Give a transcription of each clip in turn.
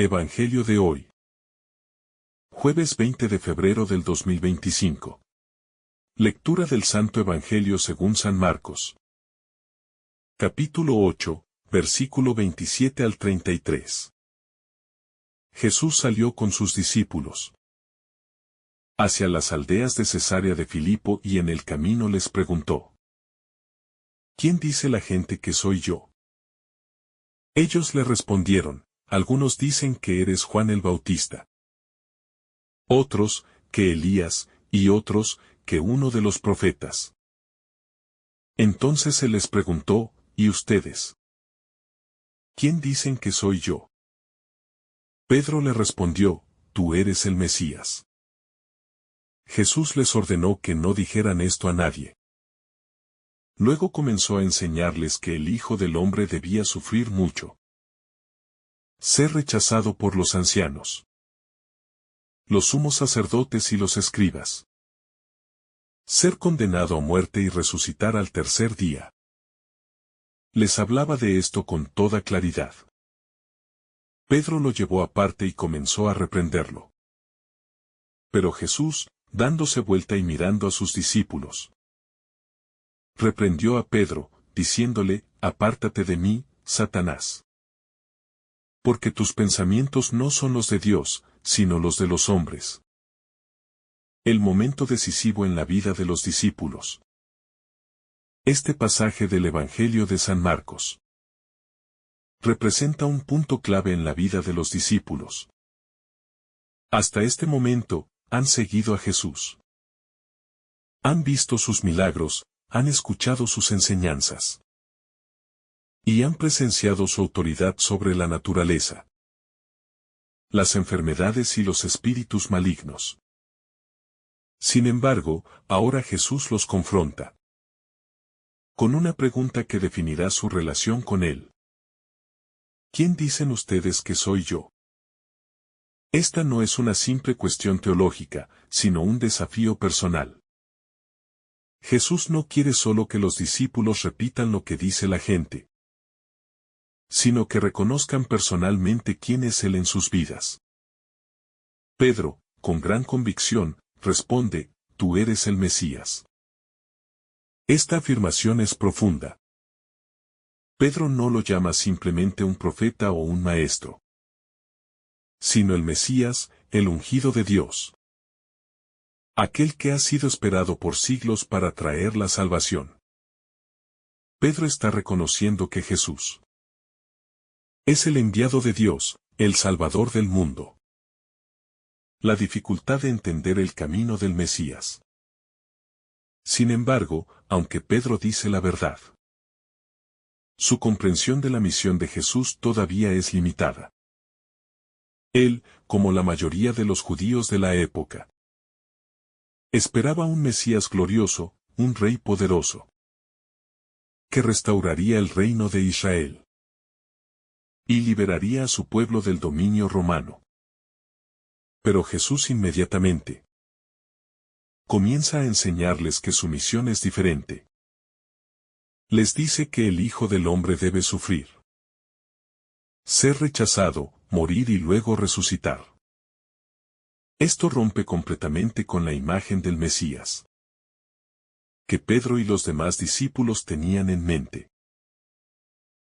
Evangelio de hoy. Jueves 20 de febrero del 2025. Lectura del Santo Evangelio según San Marcos. Capítulo 8, versículo 27 al 33. Jesús salió con sus discípulos hacia las aldeas de Cesarea de Filipo y en el camino les preguntó: ¿Quién dice la gente que soy yo? Ellos le respondieron: algunos dicen que eres Juan el Bautista, otros, que Elías, y otros, que uno de los profetas. Entonces él les preguntó: ¿y ustedes? ¿Quién dicen que soy yo? Pedro le respondió: tú eres el Mesías. Jesús les ordenó que no dijeran esto a nadie. Luego comenzó a enseñarles que el Hijo del Hombre debía sufrir mucho, ser rechazado por los ancianos, los sumos sacerdotes y los escribas, ser condenado a muerte y resucitar al tercer día. Les hablaba de esto con toda claridad. Pedro lo llevó aparte y comenzó a reprenderlo. Pero Jesús, dándose vuelta y mirando a sus discípulos, reprendió a Pedro, diciéndole: apártate de mí, Satanás. Porque tus pensamientos no son los de Dios, sino los de los hombres. El momento decisivo en la vida de los discípulos. Este pasaje del Evangelio de San Marcos representa un punto clave en la vida de los discípulos. Hasta este momento, han seguido a Jesús. Han visto sus milagros, han escuchado sus enseñanzas. Y han presenciado su autoridad sobre la naturaleza, las enfermedades y los espíritus malignos. Sin embargo, ahora Jesús los confronta con una pregunta que definirá su relación con él. ¿Quién dicen ustedes que soy yo? Esta no es una simple cuestión teológica, sino un desafío personal. Jesús no quiere solo que los discípulos repitan lo que dice la gente, sino que reconozcan personalmente quién es Él en sus vidas. Pedro, con gran convicción, responde: tú eres el Mesías. Esta afirmación es profunda. Pedro no lo llama simplemente un profeta o un maestro, sino el Mesías, el ungido de Dios. Aquel que ha sido esperado por siglos para traer la salvación. Pedro está reconociendo que Jesús es el enviado de Dios, el Salvador del mundo. La dificultad de entender el camino del Mesías. Sin embargo, aunque Pedro dice la verdad, su comprensión de la misión de Jesús todavía es limitada. Él, como la mayoría de los judíos de la época, esperaba un Mesías glorioso, un rey poderoso, que restauraría el reino de Israel y liberaría a su pueblo del dominio romano. Pero Jesús inmediatamente comienza a enseñarles que su misión es diferente. Les dice que el Hijo del Hombre debe sufrir, ser rechazado, morir y luego resucitar. Esto rompe completamente con la imagen del Mesías que Pedro y los demás discípulos tenían en mente.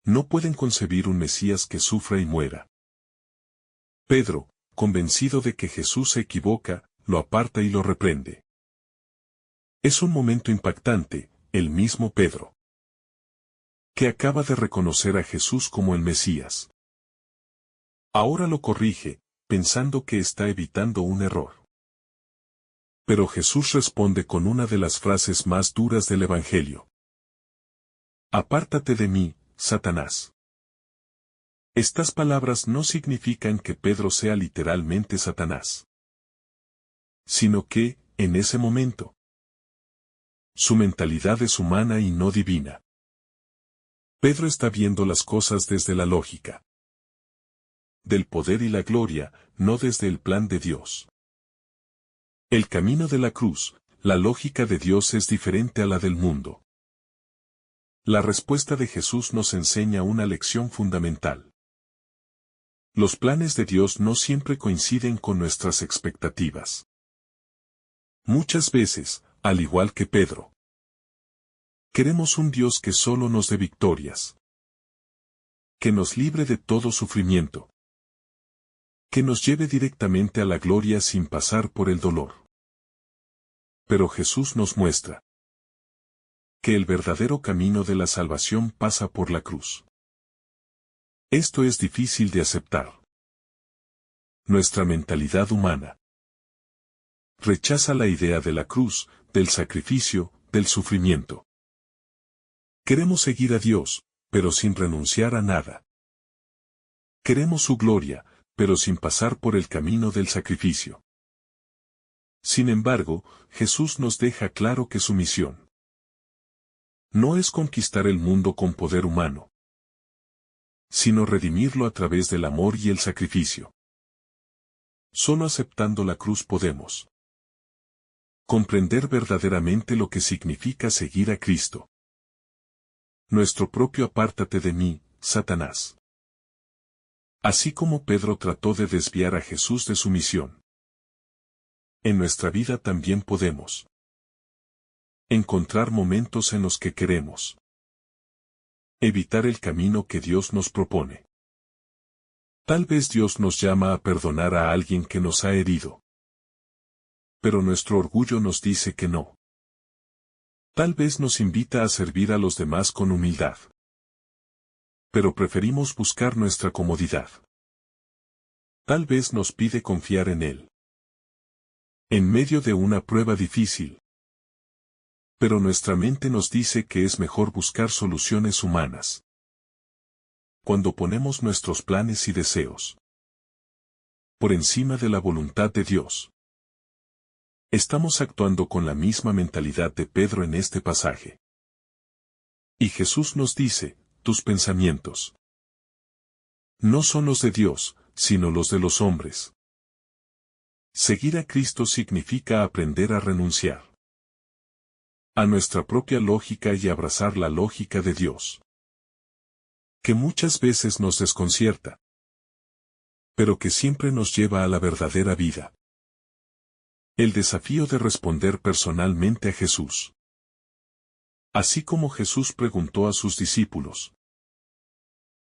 No pueden concebir un Mesías que sufra y muera. Pedro, convencido de que Jesús se equivoca, lo aparta y lo reprende. Es un momento impactante, el mismo Pedro, que acaba de reconocer a Jesús como el Mesías, ahora lo corrige, pensando que está evitando un error. Pero Jesús responde con una de las frases más duras del Evangelio: apártate de mí, Satanás. Estas palabras no significan que Pedro sea literalmente Satanás, sino que, en ese momento, su mentalidad es humana y no divina. Pedro está viendo las cosas desde la lógica del poder y la gloria, no desde el plan de Dios. El camino de la cruz, la lógica de Dios es diferente a la del mundo. La respuesta de Jesús nos enseña una lección fundamental. Los planes de Dios no siempre coinciden con nuestras expectativas. Muchas veces, al igual que Pedro, queremos un Dios que solo nos dé victorias, que nos libre de todo sufrimiento, que nos lleve directamente a la gloria sin pasar por el dolor. Pero Jesús nos muestra que el verdadero camino de la salvación pasa por la cruz. Esto es difícil de aceptar. Nuestra mentalidad humana rechaza la idea de la cruz, del sacrificio, del sufrimiento. Queremos seguir a Dios, pero sin renunciar a nada. Queremos su gloria, pero sin pasar por el camino del sacrificio. Sin embargo, Jesús nos deja claro que su misión no es conquistar el mundo con poder humano, sino redimirlo a través del amor y el sacrificio. Solo aceptando la cruz podemos comprender verdaderamente lo que significa seguir a Cristo. Nuestro propio apártate de mí, Satanás. Así como Pedro trató de desviar a Jesús de su misión, en nuestra vida también podemos encontrar momentos en los que queremos evitar el camino que Dios nos propone. Tal vez Dios nos llama a perdonar a alguien que nos ha herido, pero nuestro orgullo nos dice que no. Tal vez nos invita a servir a los demás con humildad, pero preferimos buscar nuestra comodidad. Tal vez nos pide confiar en Él en medio de una prueba difícil, pero nuestra mente nos dice que es mejor buscar soluciones humanas. Cuando ponemos nuestros planes y deseos por encima de la voluntad de Dios, estamos actuando con la misma mentalidad de Pedro en este pasaje. Y Jesús nos dice, tus pensamientos no son los de Dios, sino los de los hombres. Seguir a Cristo significa aprender a renunciar a nuestra propia lógica y abrazar la lógica de Dios, que muchas veces nos desconcierta, pero que siempre nos lleva a la verdadera vida. El desafío de responder personalmente a Jesús. Así como Jesús preguntó a sus discípulos,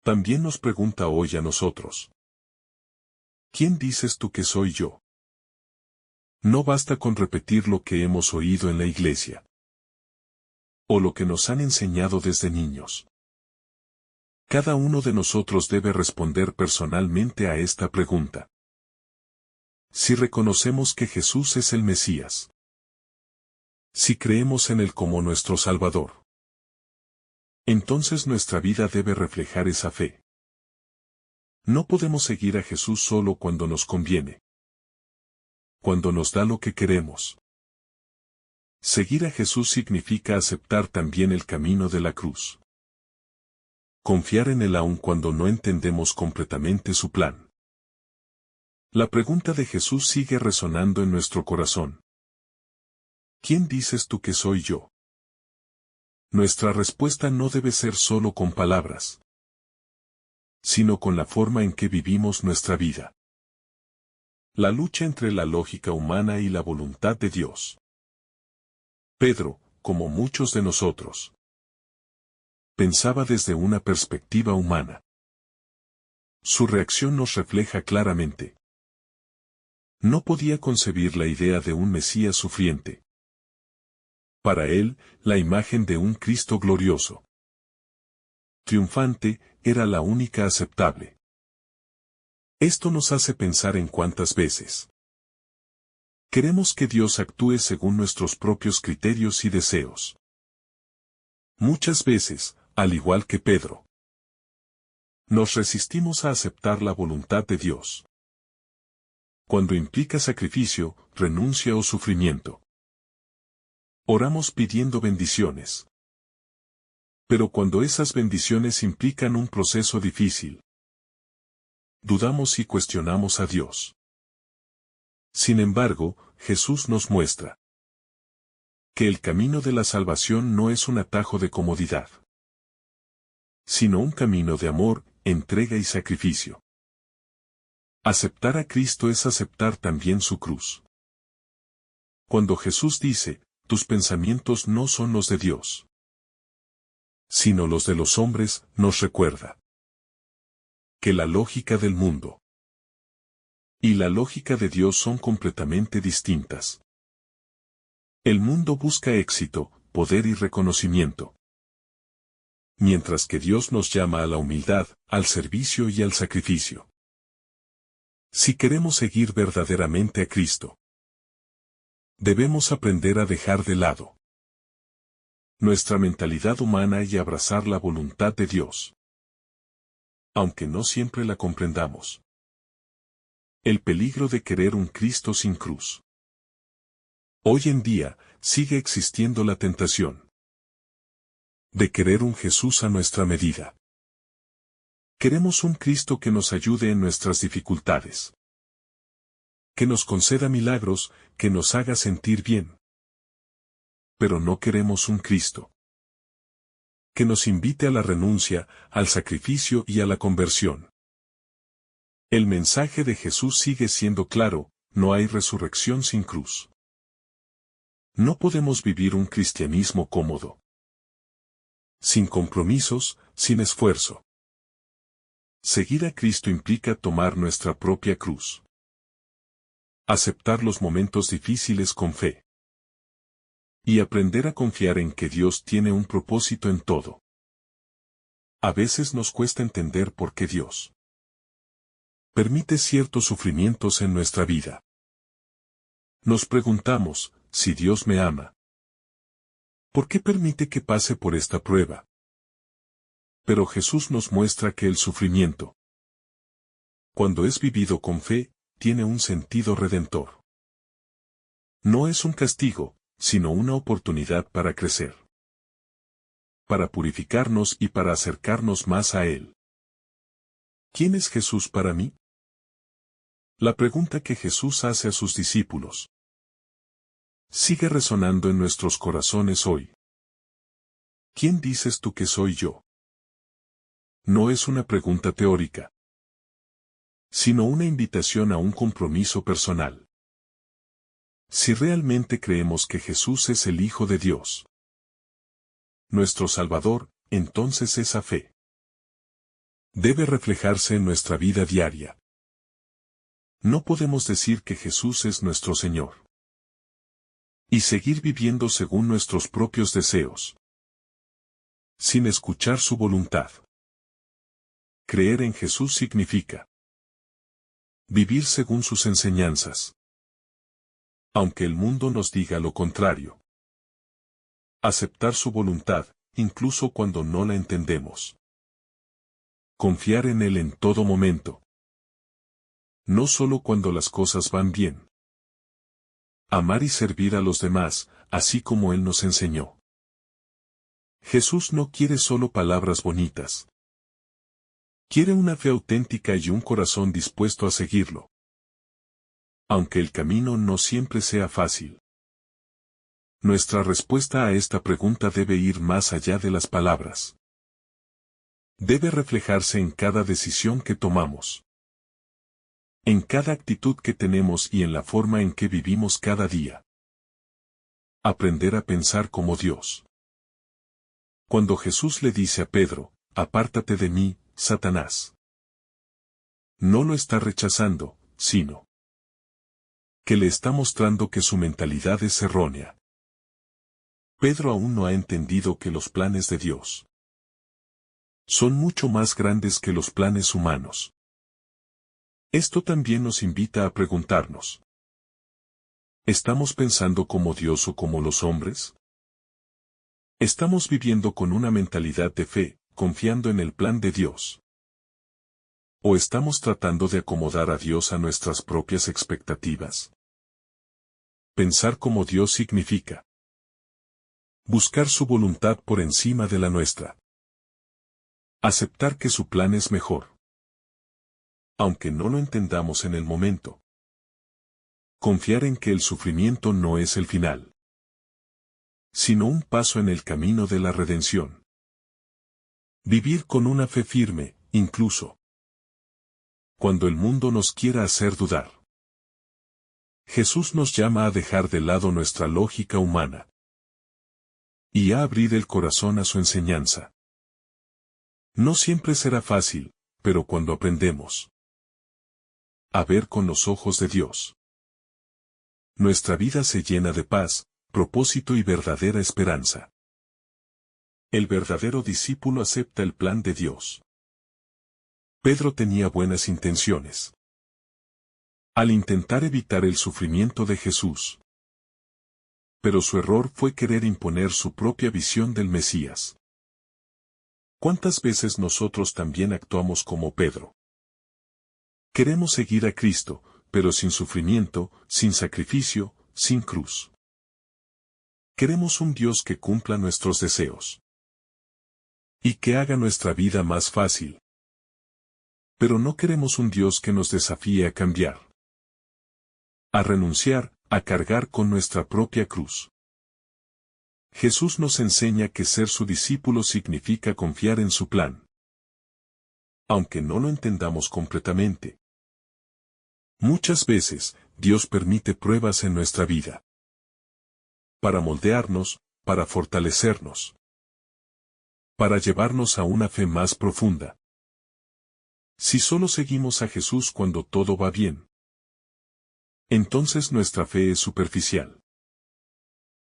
también nos pregunta hoy a nosotros. ¿Quién dices tú que soy yo? No basta con repetir lo que hemos oído en la iglesia, o lo que nos han enseñado desde niños. Cada uno de nosotros debe responder personalmente a esta pregunta. Si reconocemos que Jesús es el Mesías, si creemos en Él como nuestro Salvador, entonces nuestra vida debe reflejar esa fe. No podemos seguir a Jesús solo cuando nos conviene, cuando nos da lo que queremos. Seguir a Jesús significa aceptar también el camino de la cruz. Confiar en Él aun cuando no entendemos completamente su plan. La pregunta de Jesús sigue resonando en nuestro corazón. ¿Quién dices tú que soy yo? Nuestra respuesta no debe ser solo con palabras, sino con la forma en que vivimos nuestra vida. La lucha entre la lógica humana y la voluntad de Dios. Pedro, como muchos de nosotros, pensaba desde una perspectiva humana. Su reacción nos refleja claramente. No podía concebir la idea de un Mesías sufriente. Para él, la imagen de un Cristo glorioso, triunfante, era la única aceptable. Esto nos hace pensar en cuántas veces queremos que Dios actúe según nuestros propios criterios y deseos. Muchas veces, al igual que Pedro, nos resistimos a aceptar la voluntad de Dios. Cuando implica sacrificio, renuncia o sufrimiento. Oramos pidiendo bendiciones. Pero cuando esas bendiciones implican un proceso difícil, dudamos y cuestionamos a Dios. Sin embargo, Jesús nos muestra que el camino de la salvación no es un atajo de comodidad, sino un camino de amor, entrega y sacrificio. Aceptar a Cristo es aceptar también su cruz. Cuando Jesús dice, tus pensamientos no son los de Dios, sino los de los hombres, nos recuerda que la lógica del mundo y la lógica de Dios son completamente distintas. El mundo busca éxito, poder y reconocimiento, mientras que Dios nos llama a la humildad, al servicio y al sacrificio. Si queremos seguir verdaderamente a Cristo, debemos aprender a dejar de lado nuestra mentalidad humana y abrazar la voluntad de Dios, aunque no siempre la comprendamos. El peligro de querer un Cristo sin cruz. Hoy en día, sigue existiendo la tentación de querer un Jesús a nuestra medida. Queremos un Cristo que nos ayude en nuestras dificultades, que nos conceda milagros, que nos haga sentir bien. Pero no queremos un Cristo que nos invite a la renuncia, al sacrificio y a la conversión. El mensaje de Jesús sigue siendo claro, no hay resurrección sin cruz. No podemos vivir un cristianismo cómodo, sin compromisos, sin esfuerzo. Seguir a Cristo implica tomar nuestra propia cruz. Aceptar los momentos difíciles con fe. Y aprender a confiar en que Dios tiene un propósito en todo. A veces nos cuesta entender por qué Dios permite ciertos sufrimientos en nuestra vida. Nos preguntamos, si Dios me ama, ¿por qué permite que pase por esta prueba? Pero Jesús nos muestra que el sufrimiento, cuando es vivido con fe, tiene un sentido redentor. No es un castigo, sino una oportunidad para crecer, para purificarnos y para acercarnos más a Él. ¿Quién es Jesús para mí? La pregunta que Jesús hace a sus discípulos sigue resonando en nuestros corazones hoy. ¿Quién dices tú que soy yo? No es una pregunta teórica, sino una invitación a un compromiso personal. Si realmente creemos que Jesús es el Hijo de Dios, nuestro Salvador, entonces esa fe debe reflejarse en nuestra vida diaria. No podemos decir que Jesús es nuestro Señor y seguir viviendo según nuestros propios deseos, sin escuchar su voluntad. Creer en Jesús significa vivir según sus enseñanzas, aunque el mundo nos diga lo contrario. Aceptar su voluntad, incluso cuando no la entendemos. Confiar en Él en todo momento, no solo cuando las cosas van bien. Amar y servir a los demás, así como Él nos enseñó. Jesús no quiere solo palabras bonitas. Quiere una fe auténtica y un corazón dispuesto a seguirlo, aunque el camino no siempre sea fácil. Nuestra respuesta a esta pregunta debe ir más allá de las palabras. Debe reflejarse en cada decisión que tomamos, en cada actitud que tenemos y en la forma en que vivimos cada día. Aprender a pensar como Dios. Cuando Jesús le dice a Pedro, apártate de mí, Satanás, no lo está rechazando, sino que le está mostrando que su mentalidad es errónea. Pedro aún no ha entendido que los planes de Dios son mucho más grandes que los planes humanos. Esto también nos invita a preguntarnos, ¿estamos pensando como Dios o como los hombres? ¿Estamos viviendo con una mentalidad de fe, confiando en el plan de Dios? ¿O estamos tratando de acomodar a Dios a nuestras propias expectativas? Pensar como Dios significa buscar su voluntad por encima de la nuestra. Aceptar que su plan es mejor, aunque no lo entendamos en el momento. Confiar en que el sufrimiento no es el final, sino un paso en el camino de la redención. Vivir con una fe firme, incluso cuando el mundo nos quiera hacer dudar. Jesús nos llama a dejar de lado nuestra lógica humana y a abrir el corazón a su enseñanza. No siempre será fácil, pero cuando aprendemos a ver con los ojos de Dios, nuestra vida se llena de paz, propósito y verdadera esperanza. El verdadero discípulo acepta el plan de Dios. Pedro tenía buenas intenciones al intentar evitar el sufrimiento de Jesús. Pero su error fue querer imponer su propia visión del Mesías. ¿Cuántas veces nosotros también actuamos como Pedro? Queremos seguir a Cristo, pero sin sufrimiento, sin sacrificio, sin cruz. Queremos un Dios que cumpla nuestros deseos y que haga nuestra vida más fácil. Pero no queremos un Dios que nos desafíe a cambiar, a renunciar, a cargar con nuestra propia cruz. Jesús nos enseña que ser su discípulo significa confiar en su plan, aunque no lo entendamos completamente. Muchas veces, Dios permite pruebas en nuestra vida para moldearnos, para fortalecernos, para llevarnos a una fe más profunda. Si solo seguimos a Jesús cuando todo va bien, entonces nuestra fe es superficial.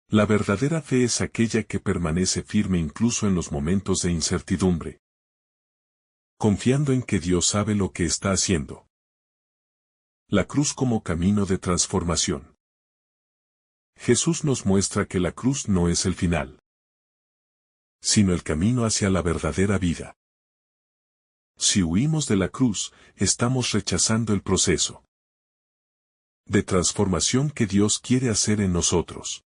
La verdadera fe es aquella que permanece firme incluso en los momentos de incertidumbre, confiando en que Dios sabe lo que está haciendo. La cruz como camino de transformación. Jesús nos muestra que la cruz no es el final, sino el camino hacia la verdadera vida. Si huimos de la cruz, estamos rechazando el proceso de transformación que Dios quiere hacer en nosotros.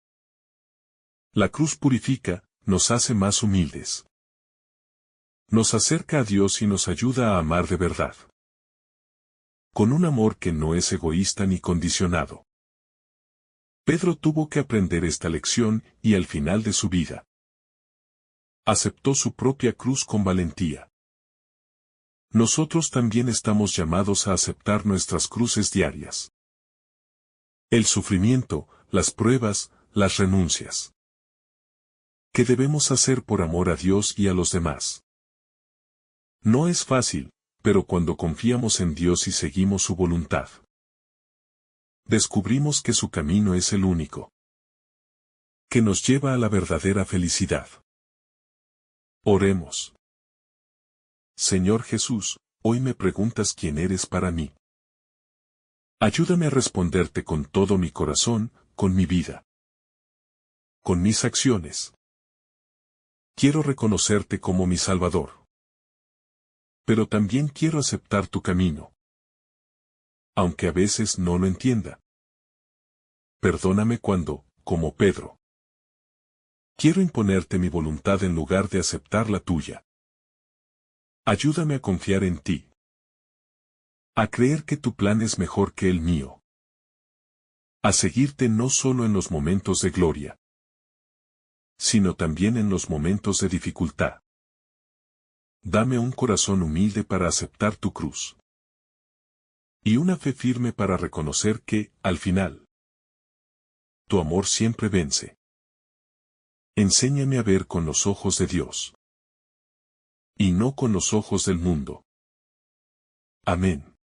La cruz purifica, nos hace más humildes. Nos acerca a Dios y nos ayuda a amar de verdad, con un amor que no es egoísta ni condicionado. Pedro tuvo que aprender esta lección y al final de su vida aceptó su propia cruz con valentía. Nosotros también estamos llamados a aceptar nuestras cruces diarias. El sufrimiento, las pruebas, las renuncias. ¿Qué debemos hacer por amor a Dios y a los demás? No es fácil, pero cuando confiamos en Dios y seguimos su voluntad, descubrimos que su camino es el único que nos lleva a la verdadera felicidad. Oremos. Señor Jesús, hoy me preguntas quién eres para mí. Ayúdame a responderte con todo mi corazón, con mi vida, con mis acciones. Quiero reconocerte como mi Salvador. Pero también quiero aceptar tu camino, aunque a veces no lo entienda. Perdóname cuando, como Pedro, quiero imponerte mi voluntad en lugar de aceptar la tuya. Ayúdame a confiar en ti, a creer que tu plan es mejor que el mío, a seguirte no solo en los momentos de gloria, sino también en los momentos de dificultad. Dame un corazón humilde para aceptar tu cruz, y una fe firme para reconocer que, al final, tu amor siempre vence. Enséñame a ver con los ojos de Dios, y no con los ojos del mundo. Amén.